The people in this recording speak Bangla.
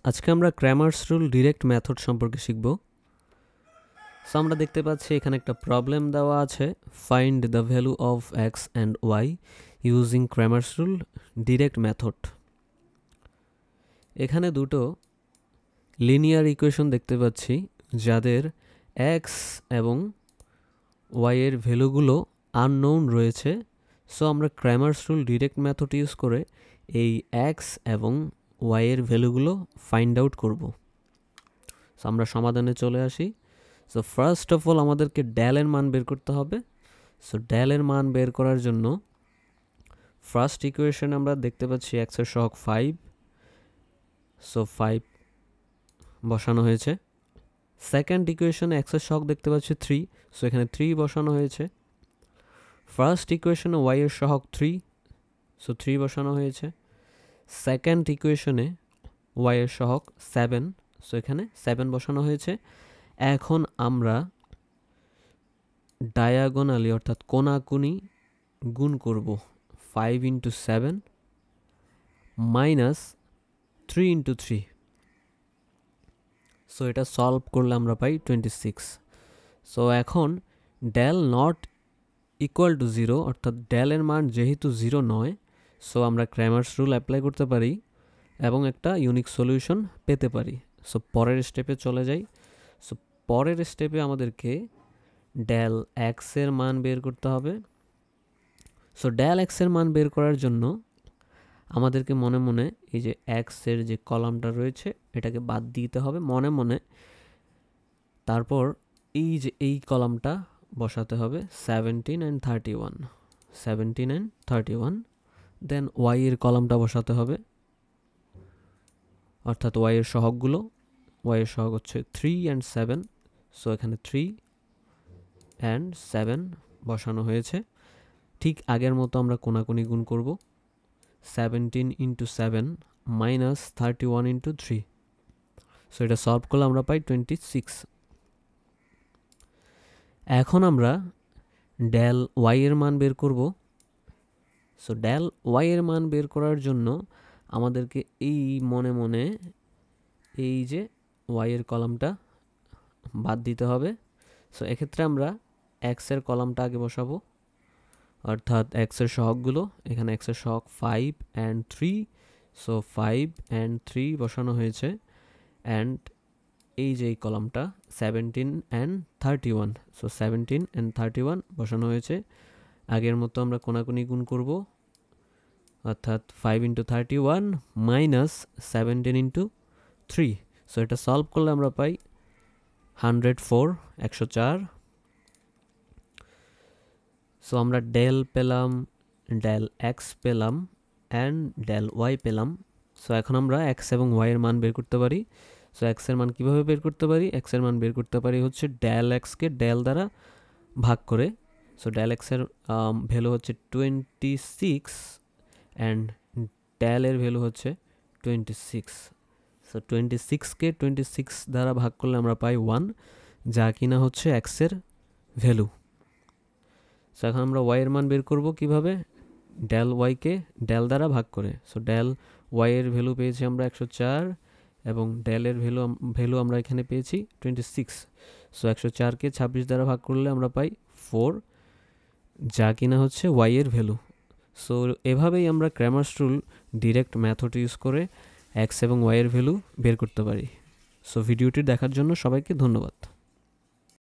আজকে আমরা ক্র্যামার্স রুল ডিরেক্ট মেথড সম্পর্কে শিখব। সো আমরা দেখতে পাচ্ছি এখানে একটা প্রবলেম দেওয়া আছে, find the value of x and y using Cramer's rule direct method. এখানে দুটো লিনিয়ার ইকুয়েশন দেখতে পাচ্ছি যাদের এক্স এবং ওয়াই এর ভ্যালুগুলো আননোন রয়েছে। সো আমরা Cramer's rule direct method use করে এই এক্স এবং ওয়াই এর ভ্যালুগুলো ফাইন্ড আউট করব। সো আমরা সমাধানে চলে আসি। সো ফার্স্ট অফ অল আমাদেরকে ডেলের মান বের করতে হবে। সো ডেলের মান বের করার জন্য ফার্স্ট ইকুয়েশন আমরা দেখতে পাচ্ছি এক্সের সহগ 5। সো 5 বসানো হয়েছে। সেকেন্ড ইকুয়েশনে এক্সের সহগ দেখতে পাচ্ছি 3। সো এখানে 3 বসানো হয়েছে। ফার্স্ট ইকুয়েশনে ওয়াই এর সহগ 3। সো 3 বসানো হয়েছে। সেকেন্ড ইকুয়েশনে ওয়াই এর সহগ 7। সো এখানে 7 বসানো হয়েছে। এখন আমরা ডায়াগোনালি অর্থাৎ কোনাকুনি গুণ করব 5 ইন্টু 7 মাইনাস 3 ইন্টু 3। সো এটা সলভ করলে আমরা পাই 26। সো এখন ডেল নট ইকুয়াল টু 0 অর্থাৎ ডেলের মান যেহেতু 0 নয়, সো আমরা ক্র্যামার্স রুল অ্যাপ্লাই করতে পারি এবং একটা ইউনিক সলিউশন পেতে পারি। সো পরের স্টেপে চলে যাই। সো পরের স্টেপে আমাদেরকে ডেল এক্সের মান বের করতে হবে। সো ডেল এক্সের মান বের করার জন্য আমাদেরকে মনে মনে এই যে এক্সের যে কলামটা রয়েছে এটাকে বাদ দিতে হবে মনে মনে। তারপর এই যে এই কলামটা বসাতে হবে 17 অ্যান্ড 31, 17 অ্যান্ড 31। দেন ওয়াই এর কলামটা বসাতে হবে, অর্থাৎ ওয়াই এর সহগগুলো। ওয়াই এর সহগ হচ্ছে 3 অ্যান্ড 7। সো এখানে 3 অ্যান্ড 7 বসানো হয়েছে। ঠিক আগের মতো আমরা কোনাকুনি গুণ করব 17 ইন্টু 7 মাইনাস 31 ইন্টু 3। সো এটা সলভ করলে আমরা পাই 26। এখন আমরা ডেল ওয়াই এর মান বের করব। সো ডেল ওয়াই এর মান বের করার জন্য আমাদেরকে এই মনে মনে এই যে ওয়াই এর কলামটা বাদ দিতে হবে। সো এক্ষেত্রে আমরা এক্সের কলামটা আগে বসাবো, অর্থাৎ এক্সের সহগগুলো। এখানে এক্সের সহগ 5 অ্যান্ড 3। সো 5 অ্যান্ড 3 বসানো হয়েছে। অ্যান্ড এই যে এই কলামটা 17 অ্যান্ড 31। সো 17 অ্যান্ড 31 বসানো হয়েছে। আগের মতো আমরা কোনাকুনি গুণ করব, অর্থাৎ 5 ইন্টু 31 মাইনাস 17 ইন্টু 3। সো এটা সলভ করলে আমরা পাই 104, 104। সো আমরা ডেল পেলাম, ডেল এক্স পেলাম অ্যান্ড ডেল ওয়াই পেলাম। সো এখন আমরা এক্স এবং ওয়াই এর মান বের করতে পারি। সো এক্স এর মান কীভাবে বের করতে পারি? এক্স এর মান বের করতে পারি হচ্ছে ডেল এক্সকে ডেল দ্বারা ভাগ করে। সো ডেল এক্সের ভ্যালু হচ্ছে 26 অ্যান্ড ডেল এর ভ্যালু হচ্ছে 26। সো 26কে 26 দ্বারা ভাগ করলে আমরা পাই 1, যা কিনা হচ্ছে এক্সের ভ্যালু। সো এখন আমরা ওয়াই এর মান বের করব কিভাবে? ডেল ওয়াইকে ডেল দ্বারা ভাগ করে। সো ডেল ওয়াই এর ভ্যালু পেয়েছি আমরা 104 এবং ডেলের ভ্যালু আমরা এখানে পেয়েছি 26। সো 104কে 26 দ্বারা ভাগ করলে আমরা পাই 4, যা কিনা হচ্ছে ওয়াই এর ভ্যালু। সো এভাবেই আমরা Cramer's rule direct method use করে এক্স এবং ওয়াই এর ভ্যালু বের করতে পারি। সো ভিডিওটি দেখার জন্য সবাইকে ধন্যবাদ।